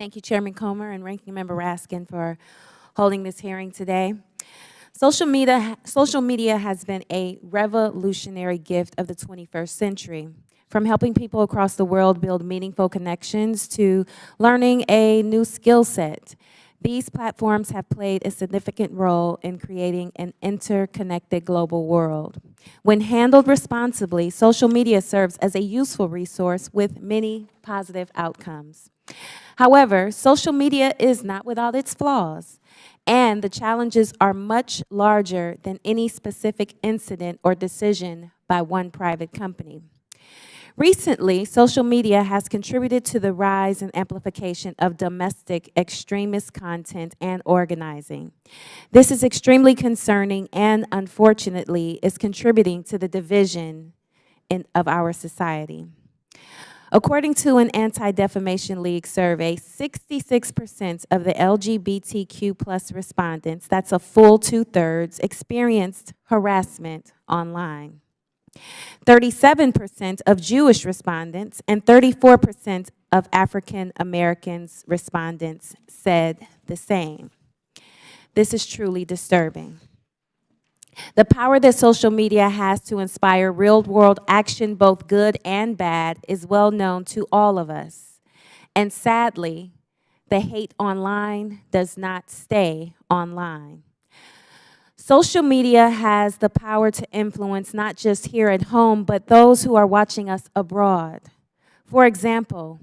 Thank you, Chairman Comer and Ranking Member Raskin, for holding this hearing today. Social media has been a revolutionary gift of the 21st century. From helping people across the world build meaningful connections to learning a new skill set, these platforms have played a significant role in creating an interconnected global world. When handled responsibly, social media serves as a useful resource with many positive outcomes. However, social media is not without its flaws, and the challenges are much larger than any specific incident or decision by one private company. Recently, social media has contributed to the rise and amplification of domestic extremist content and organizing. This is extremely concerning and, unfortunately, is contributing to the division of our society. According to an Anti-Defamation League survey, 66% of the LGBTQ+ respondents, that's a full 2/3, experienced harassment online. 37% of Jewish respondents and 34% of African Americans respondents said the same. This is truly disturbing. The power that social media has to inspire real-world action, both good and bad, is well known to all of us. And sadly, the hate online does not stay online. Social media has the power to influence not just here at home, but those who are watching us abroad. For example,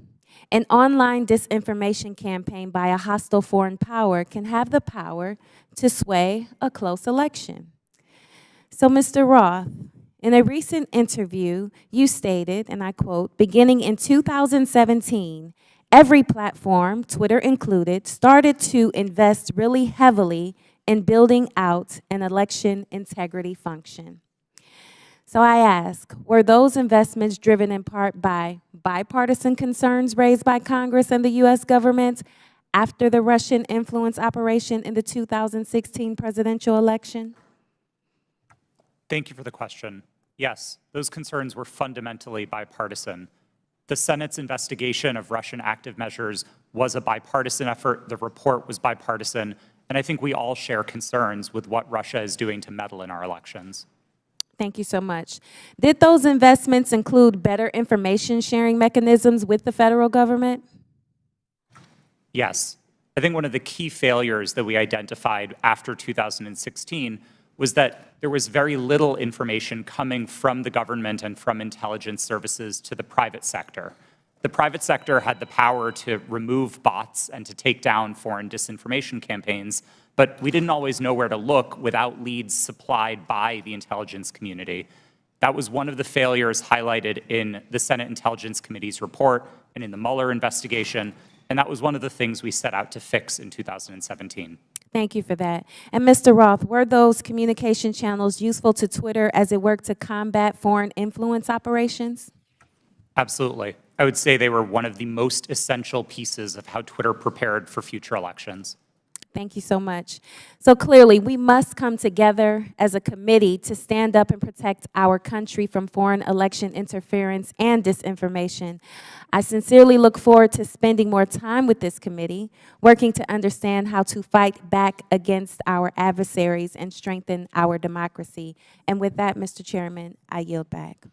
an online disinformation campaign by a hostile foreign power can have the power to sway a close election. So, Mr. Roth, in a recent interview, you stated, and I quote, "Beginning in 2017, every platform, Twitter included, started to invest really heavily in building out an election integrity function." So I ask, were those investments driven in part by bipartisan concerns raised by Congress and the U.S. government after the Russian influence operation in the 2016 presidential election? Thank you for the question. Yes, those concerns were fundamentally bipartisan. The Senate's investigation of Russian active measures was a bipartisan effort. The report was bipartisan. And I think we all share concerns with what Russia is doing to meddle in our elections. Thank you so much. Did those investments include better information sharing mechanisms with the federal government? Yes. I think one of the key failures that we identified after 2016 was that there was very little information coming from the government and from intelligence services to the private sector. The private sector had the power to remove bots and to take down foreign disinformation campaigns, but we didn't always know where to look without leads supplied by the intelligence community. That was one of the failures highlighted in the Senate Intelligence Committee's report and in the Mueller investigation, and that was one of the things we set out to fix in 2017. Thank you for that. And Mr. Roth, were those communication channels useful to Twitter as it worked to combat foreign influence operations? Absolutely. I would say they were one of the most essential pieces of how Twitter prepared for future elections. Thank you so much. So clearly, we must come together as a committee to stand up and protect our country from foreign election interference and disinformation. I sincerely look forward to spending more time with this committee, working to understand how to fight back against our adversaries and strengthen our democracy. And with that, Mr. Chairman, I yield back.